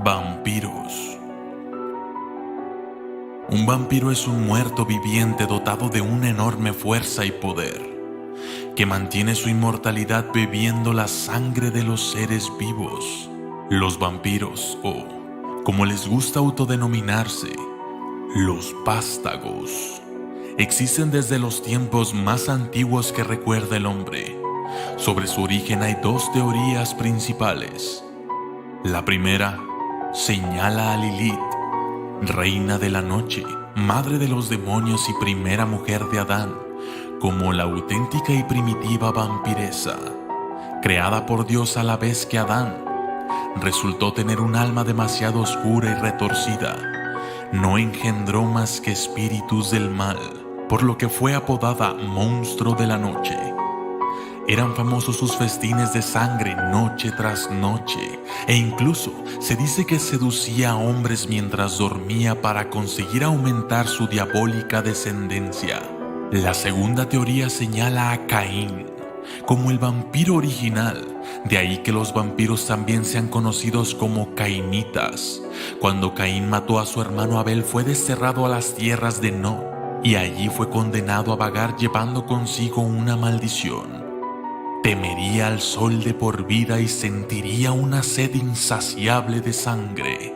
Vampiros. Un vampiro es un muerto viviente dotado de una enorme fuerza y poder, que mantiene su inmortalidad bebiendo la sangre de los seres vivos. Los vampiros, o como les gusta autodenominarse, los vástagos, existen desde los tiempos más antiguos que recuerda el hombre. Sobre su origen hay dos teorías principales. La primera señala a Lilith, reina de la noche, madre de los demonios y primera mujer de Adán, como la auténtica y primitiva vampiresa, creada por Dios a la vez que Adán. Resultó tener un alma demasiado oscura y retorcida. No engendró más que espíritus del mal, por lo que fue apodada monstruo de la noche. Eran famosos sus festines de sangre noche tras noche, e incluso se dice que seducía a hombres mientras dormía para conseguir aumentar su diabólica descendencia. La segunda teoría señala a Caín como el vampiro original, de ahí que los vampiros también sean conocidos como cainitas. Cuando Caín mató a su hermano Abel, fue desterrado a las tierras de Nod, y allí fue condenado a vagar llevando consigo una maldición. Temería al sol de por vida y sentiría una sed insaciable de sangre.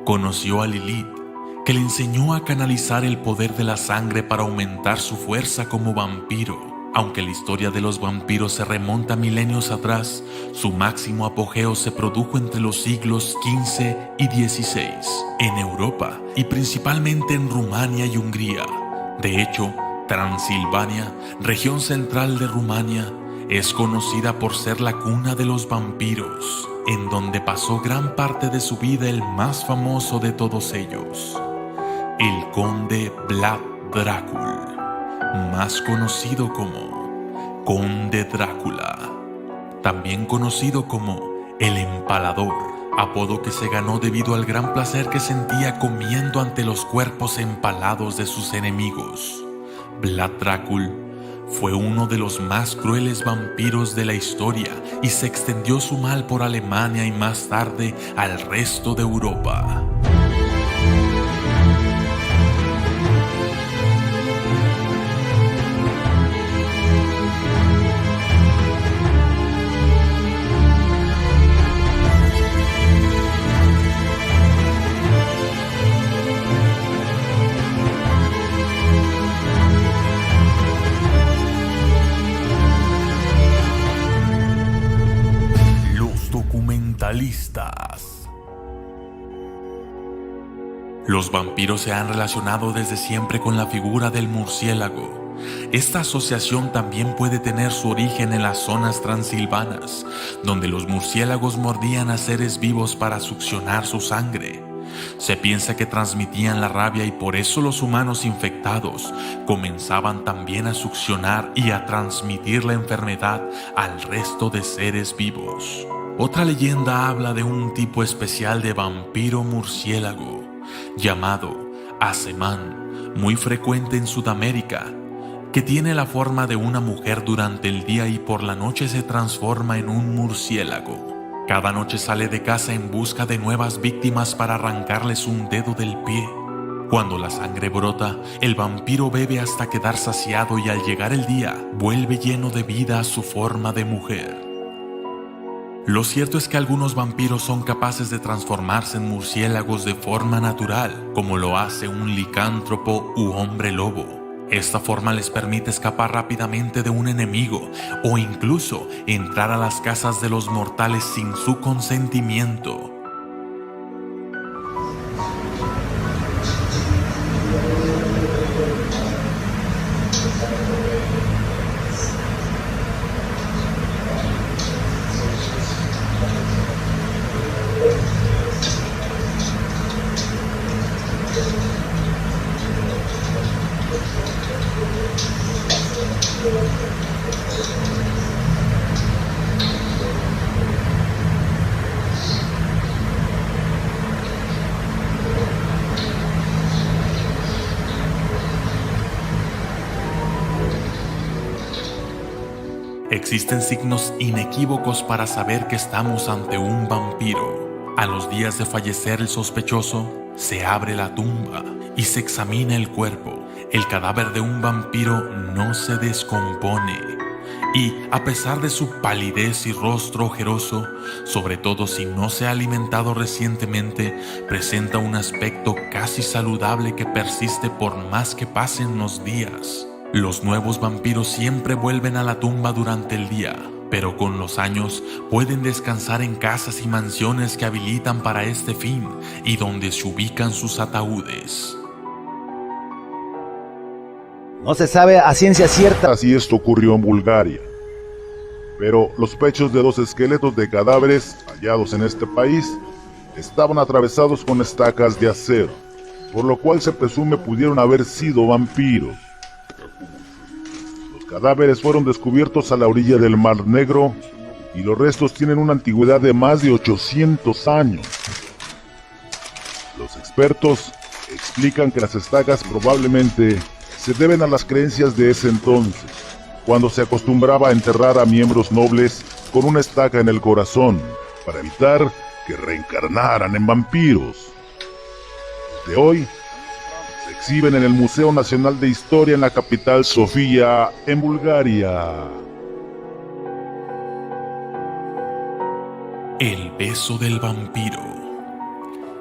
Conoció a Lilith, que le enseñó a canalizar el poder de la sangre para aumentar su fuerza como vampiro. Aunque la historia de los vampiros se remonta milenios atrás, su máximo apogeo se produjo entre los siglos XV y XVI, en Europa y principalmente en Rumania y Hungría. De hecho, Transilvania, región central de Rumania, es conocida por ser la cuna de los vampiros, en donde pasó gran parte de su vida el más famoso de todos ellos, el conde Vlad Dracul, más conocido como Conde Drácula, también conocido como el Empalador, apodo que se ganó debido al gran placer que sentía comiendo ante los cuerpos empalados de sus enemigos. Vlad Dracul fue uno de los más crueles vampiros de la historia y se extendió su mal por Alemania y más tarde al resto de Europa. Los vampiros se han relacionado desde siempre con la figura del murciélago. Esta asociación también puede tener su origen en las zonas transilvanas, donde los murciélagos mordían a seres vivos para succionar su sangre. Se piensa que transmitían la rabia y por eso los humanos infectados comenzaban también a succionar y a transmitir la enfermedad al resto de seres vivos. Otra leyenda habla de un tipo especial de vampiro murciélago llamado Asemán, muy frecuente en Sudamérica, que tiene la forma de una mujer durante el día y por la noche se transforma en un murciélago. Cada noche sale de casa en busca de nuevas víctimas para arrancarles un dedo del pie. Cuando la sangre brota, el vampiro bebe hasta quedar saciado y al llegar el día, vuelve lleno de vida a su forma de mujer. Lo cierto es que algunos vampiros son capaces de transformarse en murciélagos de forma natural, como lo hace un licántropo u hombre lobo. Esta forma les permite escapar rápidamente de un enemigo o incluso entrar a las casas de los mortales sin su consentimiento. Existen signos inequívocos para saber que estamos ante un vampiro. A los días de fallecer el sospechoso, se abre la tumba y se examina el cuerpo. El cadáver de un vampiro no se descompone y, a pesar de su palidez y rostro ojeroso, sobre todo si no se ha alimentado recientemente, presenta un aspecto casi saludable que persiste por más que pasen los días. Los nuevos vampiros siempre vuelven a la tumba durante el día, pero con los años pueden descansar en casas y mansiones que habilitan para este fin y donde se ubican sus ataúdes. No se sabe a ciencia cierta si esto ocurrió en Bulgaria, pero los pechos de 2 esqueletos de cadáveres hallados en este país estaban atravesados con estacas de acero, por lo cual se presume pudieron haber sido vampiros. Los cadáveres fueron descubiertos a la orilla del Mar Negro y los restos tienen una antigüedad de más de 800 años. Los expertos explican que las estacas probablemente se deben a las creencias de ese entonces, cuando se acostumbraba a enterrar a miembros nobles con una estaca en el corazón, para evitar que reencarnaran en vampiros. Desde hoy, se exhiben en el Museo Nacional de Historia en la capital Sofía, en Bulgaria. El beso del vampiro.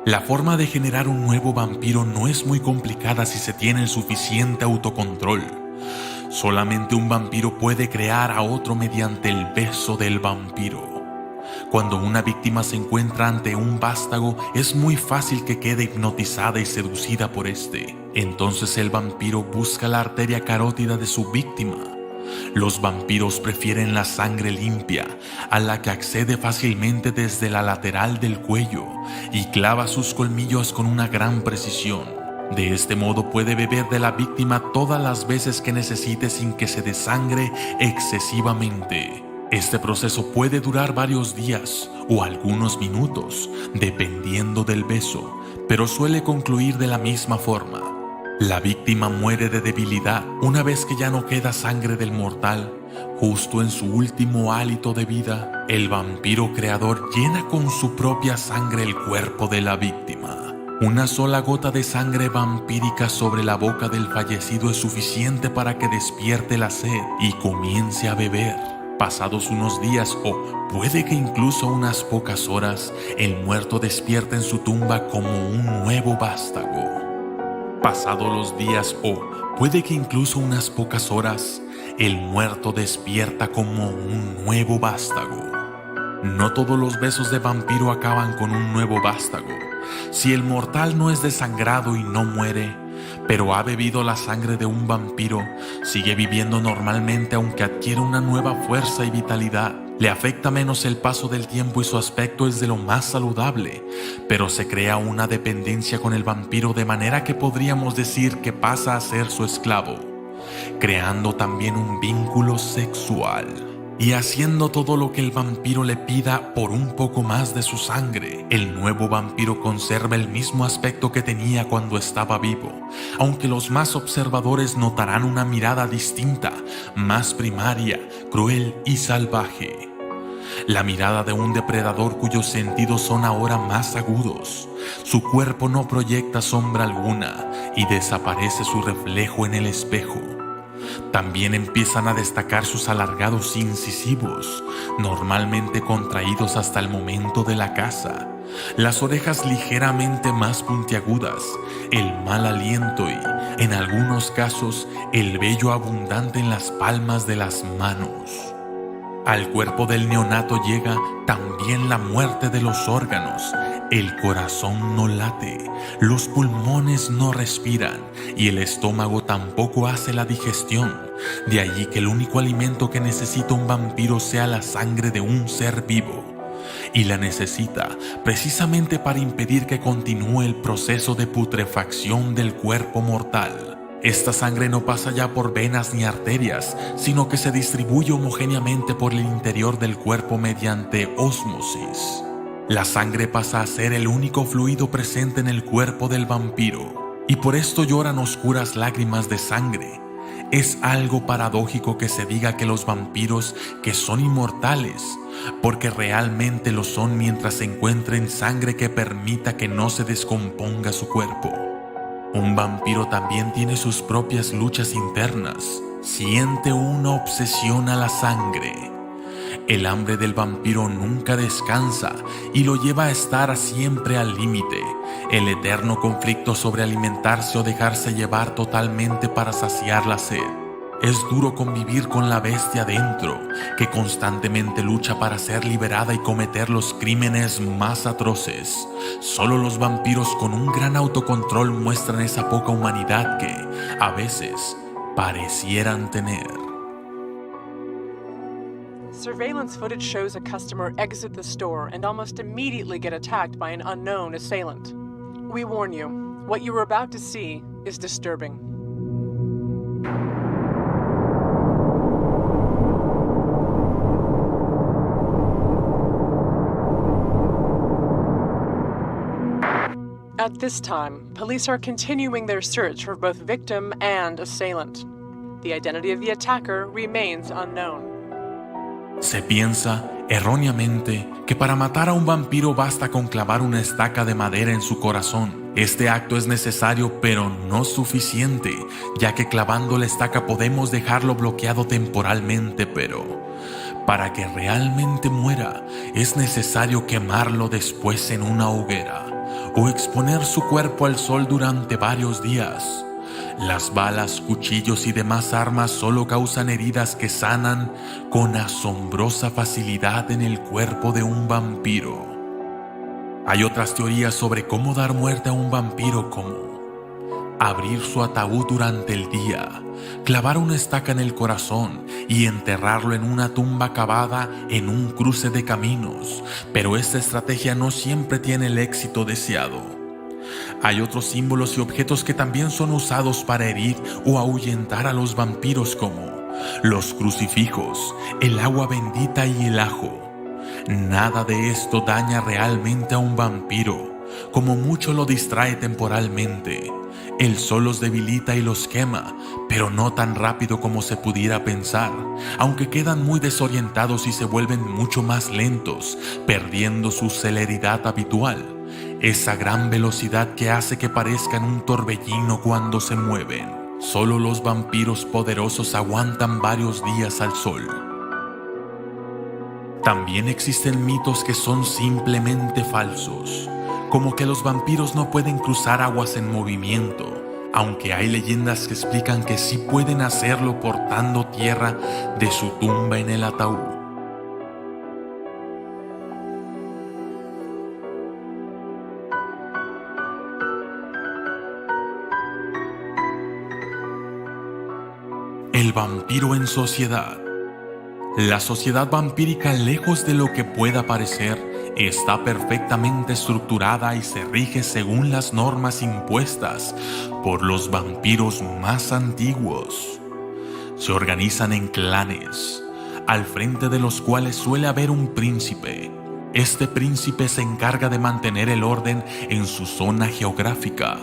La forma de generar un nuevo vampiro no es muy complicada si se tiene el suficiente autocontrol. Solamente un vampiro puede crear a otro mediante el beso del vampiro. Cuando una víctima se encuentra ante un vástago, es muy fácil que quede hipnotizada y seducida por este. Entonces el vampiro busca la arteria carótida de su víctima. Los vampiros prefieren la sangre limpia, a la que accede fácilmente desde la lateral del cuello y clava sus colmillos con una gran precisión. De este modo puede beber de la víctima todas las veces que necesite sin que se desangre excesivamente. Este proceso puede durar varios días o algunos minutos, dependiendo del beso, pero suele concluir de la misma forma. La víctima muere de debilidad una vez que ya no queda sangre del mortal. Justo en su último hálito de vida, el vampiro creador llena con su propia sangre el cuerpo de la víctima. Una sola gota de sangre vampírica sobre la boca del fallecido es suficiente para que despierte la sed y comience a beber. Pasados unos días o puede que incluso unas pocas horas, el muerto despierta en su tumba como un nuevo vástago. Pasados los días o puede que incluso unas pocas horas, el muerto despierta como un nuevo vástago. No todos los besos de vampiro acaban con un nuevo vástago. Si el mortal no es desangrado y no muere, pero ha bebido la sangre de un vampiro, sigue viviendo normalmente aunque adquiere una nueva fuerza y vitalidad. Le afecta menos el paso del tiempo y su aspecto es de lo más saludable, pero se crea una dependencia con el vampiro de manera que podríamos decir que pasa a ser su esclavo, creando también un vínculo sexual y haciendo todo lo que el vampiro le pida por un poco más de su sangre. El nuevo vampiro conserva el mismo aspecto que tenía cuando estaba vivo, aunque los más observadores notarán una mirada distinta, más primaria, cruel y salvaje. La mirada de un depredador cuyos sentidos son ahora más agudos. Su cuerpo no proyecta sombra alguna y desaparece su reflejo en el espejo. También empiezan a destacar sus alargados incisivos, normalmente contraídos hasta el momento de la caza, las orejas ligeramente más puntiagudas, el mal aliento y, en algunos casos, el vello abundante en las palmas de las manos. Al cuerpo del neonato llega también la muerte de los órganos. El corazón no late, los pulmones no respiran y el estómago tampoco hace la digestión. De allí que el único alimento que necesita un vampiro sea la sangre de un ser vivo. Y la necesita precisamente para impedir que continúe el proceso de putrefacción del cuerpo mortal. Esta sangre no pasa ya por venas ni arterias, sino que se distribuye homogéneamente por el interior del cuerpo mediante ósmosis. La sangre pasa a ser el único fluido presente en el cuerpo del vampiro, y por esto lloran oscuras lágrimas de sangre. Es algo paradójico que se diga que los vampiros que son inmortales, porque realmente lo son mientras se encuentren sangre que permita que no se descomponga su cuerpo. Un vampiro también tiene sus propias luchas internas. Siente una obsesión a la sangre. El hambre del vampiro nunca descansa y lo lleva a estar siempre al límite. El eterno conflicto sobre alimentarse o dejarse llevar totalmente para saciar la sed. Es duro convivir con la bestia dentro, que constantemente lucha para ser liberada y cometer los crímenes más atroces. Solo los vampiros con un gran autocontrol muestran esa poca humanidad que, a veces, parecieran tener. Surveillance footage shows a customer exit the store and almost immediately get attacked by an unknown assailant. We warn you, what you are about to see is disturbing. At this time, police are continuing their search for both victim and assailant. The identity of the attacker remains unknown. Se piensa, erróneamente, que para matar a un vampiro basta con clavar una estaca de madera en su corazón. Este acto es necesario, pero no suficiente, ya que clavando la estaca podemos dejarlo bloqueado temporalmente, pero para que realmente muera, es necesario quemarlo después en una hoguera o exponer su cuerpo al sol durante varios días. Las balas, cuchillos y demás armas solo causan heridas que sanan con asombrosa facilidad en el cuerpo de un vampiro. Hay otras teorías sobre cómo dar muerte a un vampiro, como abrir su ataúd durante el día, clavar una estaca en el corazón y enterrarlo en una tumba cavada en un cruce de caminos, pero esta estrategia no siempre tiene el éxito deseado. Hay otros símbolos y objetos que también son usados para herir o ahuyentar a los vampiros, como los crucifijos, el agua bendita y el ajo. Nada de esto daña realmente a un vampiro, como mucho lo distrae temporalmente. El sol los debilita y los quema, pero no tan rápido como se pudiera pensar, aunque quedan muy desorientados y se vuelven mucho más lentos, perdiendo su celeridad habitual. Esa gran velocidad que hace que parezcan un torbellino cuando se mueven. Solo los vampiros poderosos aguantan varios días al sol. También existen mitos que son simplemente falsos, como que los vampiros no pueden cruzar aguas en movimiento, aunque hay leyendas que explican que sí pueden hacerlo portando tierra de su tumba en el ataúd. El vampiro en sociedad. La sociedad vampírica, lejos de lo que pueda parecer, está perfectamente estructurada y se rige según las normas impuestas por los vampiros más antiguos. Se organizan en clanes, al frente de los cuales suele haber un príncipe. Este príncipe se encarga de mantener el orden en su zona geográfica.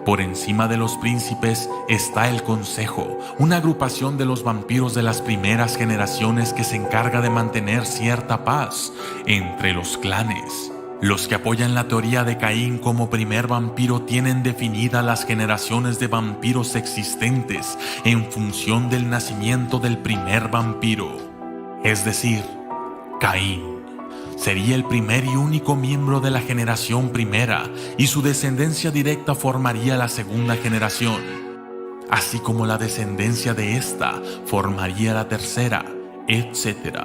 Por encima de los príncipes está el Consejo, una agrupación de los vampiros de las primeras generaciones que se encarga de mantener cierta paz entre los clanes. Los que apoyan la teoría de Caín como primer vampiro tienen definidas las generaciones de vampiros existentes en función del nacimiento del primer vampiro, es decir, Caín. Sería el primer y único miembro de la generación primera, y su descendencia directa formaría la segunda generación, así como la descendencia de esta formaría la tercera, etc.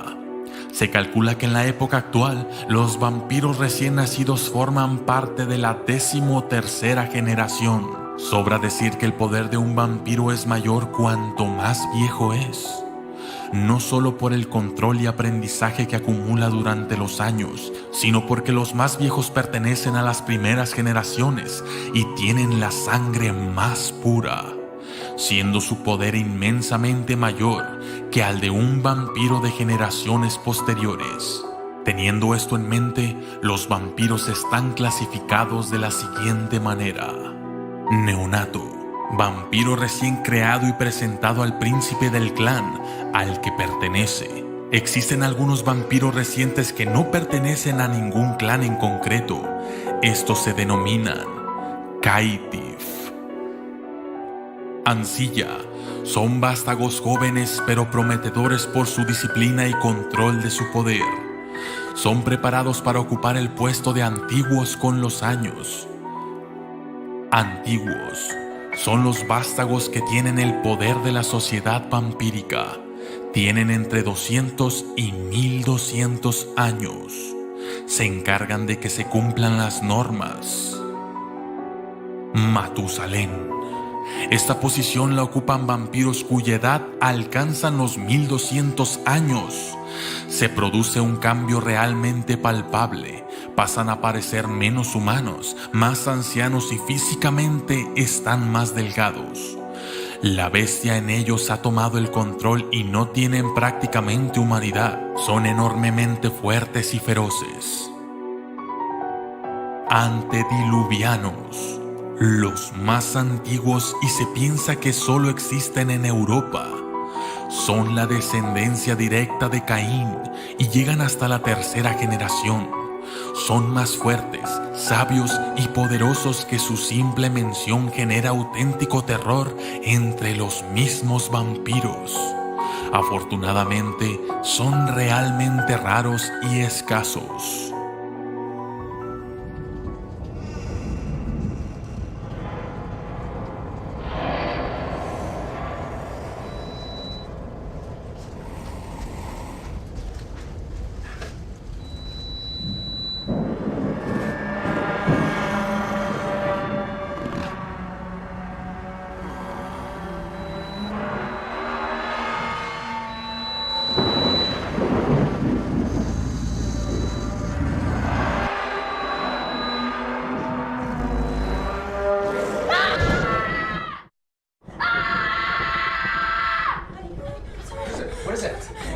Se calcula que en la época actual, los vampiros recién nacidos forman parte de la 13ª generación. Sobra decir que el poder de un vampiro es mayor cuanto más viejo es. No solo por el control y aprendizaje que acumula durante los años, sino porque los más viejos pertenecen a las primeras generaciones y tienen la sangre más pura, siendo su poder inmensamente mayor que al de un vampiro de generaciones posteriores. Teniendo esto en mente, los vampiros están clasificados de la siguiente manera: neonato, Vampiro recién creado y presentado al príncipe del clan al que pertenece. Existen algunos vampiros recientes que no pertenecen a ningún clan en concreto. Estos se denominan Caitiff. Ancilla. Son vástagos jóvenes pero prometedores por su disciplina y control de su poder. Son preparados para ocupar el puesto de antiguos con los años. Antiguos son los vástagos que tienen el poder de la sociedad vampírica. Tienen entre 200 y 1200 años. Se encargan de que se cumplan las normas. Matusalén. Esta posición la ocupan vampiros cuya edad alcanzan los 1200 años. Se produce un cambio realmente palpable. Pasan a parecer menos humanos, más ancianos y físicamente están más delgados. La bestia en ellos ha tomado el control y no tienen prácticamente humanidad. Son enormemente fuertes y feroces. Antediluvianos. Los más antiguos y se piensa que solo existen en Europa. Son la descendencia directa de Caín y llegan hasta la tercera generación. Son más fuertes, sabios y poderosos que su simple mención genera auténtico terror entre los mismos vampiros. Afortunadamente, son realmente raros y escasos.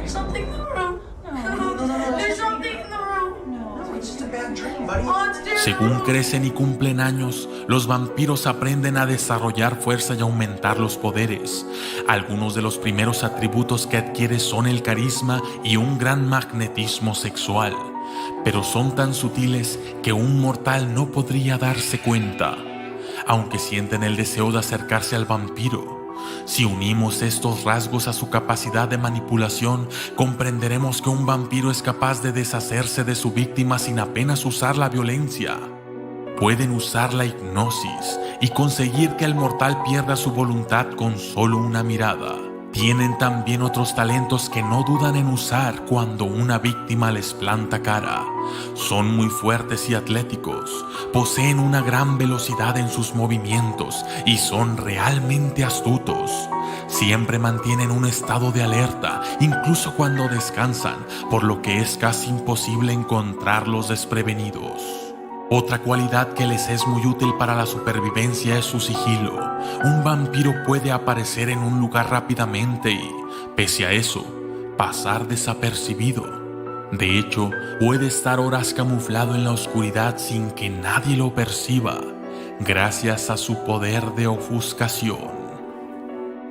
Something in the room. There's something in the room. No, it's just a bad dream, buddy. Según crecen y cumplen años, los vampiros aprenden a desarrollar fuerza y aumentar los poderes. Algunos de los primeros atributos que adquiere son el carisma y un gran magnetismo sexual, pero son tan sutiles que un mortal no podría darse cuenta, aunque sienten el deseo de acercarse al vampiro. Si unimos estos rasgos a su capacidad de manipulación, comprenderemos que un vampiro es capaz de deshacerse de su víctima sin apenas usar la violencia. Pueden usar la hipnosis y conseguir que el mortal pierda su voluntad con solo una mirada. Tienen también otros talentos que no dudan en usar cuando una víctima les planta cara. Son muy fuertes y atléticos, poseen una gran velocidad en sus movimientos y son realmente astutos. Siempre mantienen un estado de alerta, incluso cuando descansan, por lo que es casi imposible encontrarlos desprevenidos. Otra cualidad que les es muy útil para la supervivencia es su sigilo. Un vampiro puede aparecer en un lugar rápidamente y, pese a eso, pasar desapercibido. De hecho, puede estar horas camuflado en la oscuridad sin que nadie lo perciba, gracias a su poder de ofuscación.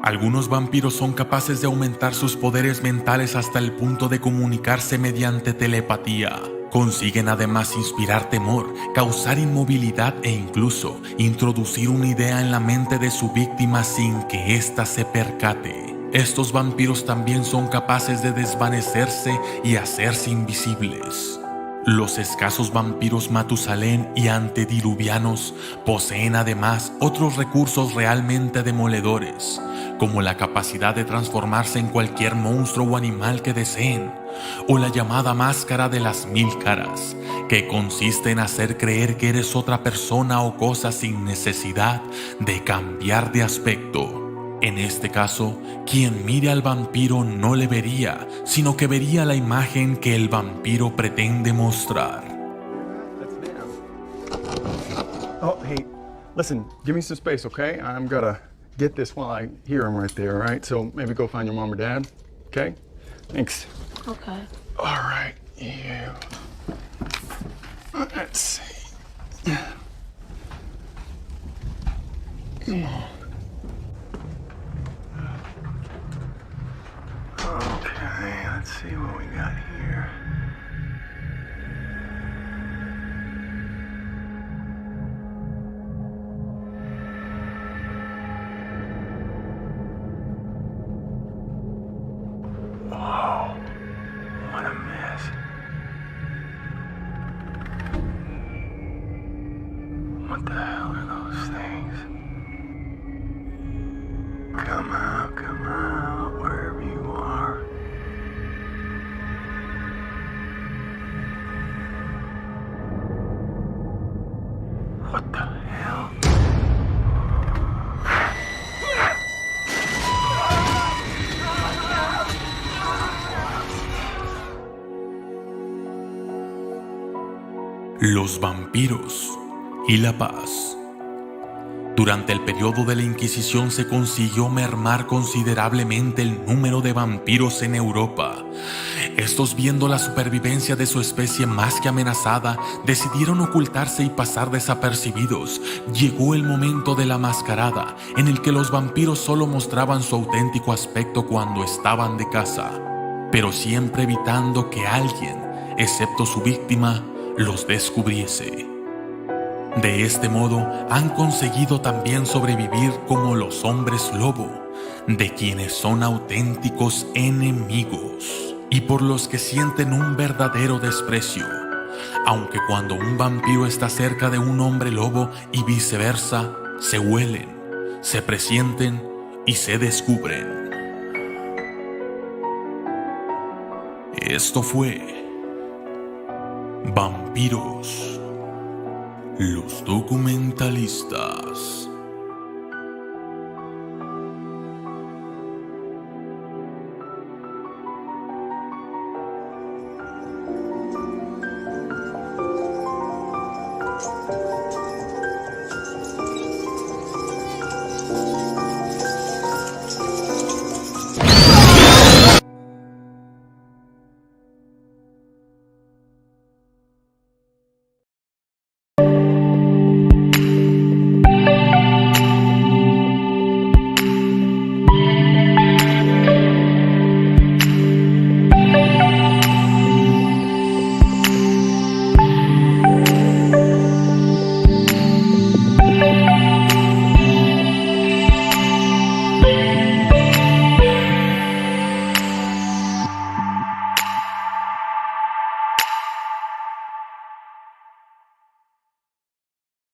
Algunos vampiros son capaces de aumentar sus poderes mentales hasta el punto de comunicarse mediante telepatía. Consiguen además inspirar temor, causar inmovilidad e incluso introducir una idea en la mente de su víctima sin que ésta se percate. Estos vampiros también son capaces de desvanecerse y hacerse invisibles. Los escasos vampiros Matusalén y antediluvianos poseen además otros recursos realmente demoledores, como la capacidad de transformarse en cualquier monstruo o animal que deseen, o la llamada máscara de las 1000 caras, que consiste en hacer creer que eres otra persona o cosa sin necesidad de cambiar de aspecto. En este caso, quien mire al vampiro no le vería, sino que vería la imagen que el vampiro pretende mostrar. Oh, hey, listen, give me some space, okay? I'm gonna get this while I hear him right there, all right? So maybe go find your mom or dad, okay? Thanks. Okay. All right, you. Let's see. Come on. What the hell are those things? Come out, wherever you are. What the hell? Los vampiros y la paz. Durante el periodo de la Inquisición se consiguió mermar considerablemente el número de vampiros en Europa. Estos, viendo la supervivencia de su especie más que amenazada, decidieron ocultarse y pasar desapercibidos. Llegó el momento de la mascarada, en el que los vampiros solo mostraban su auténtico aspecto cuando estaban de caza, pero siempre evitando que alguien, excepto su víctima, los descubriese. De este modo han conseguido también sobrevivir como los hombres lobo, de quienes son auténticos enemigos y por los que sienten un verdadero desprecio, aunque cuando un vampiro está cerca de un hombre lobo y viceversa, se huelen, se presienten y se descubren. Esto fue Vampiros, los documentalistas.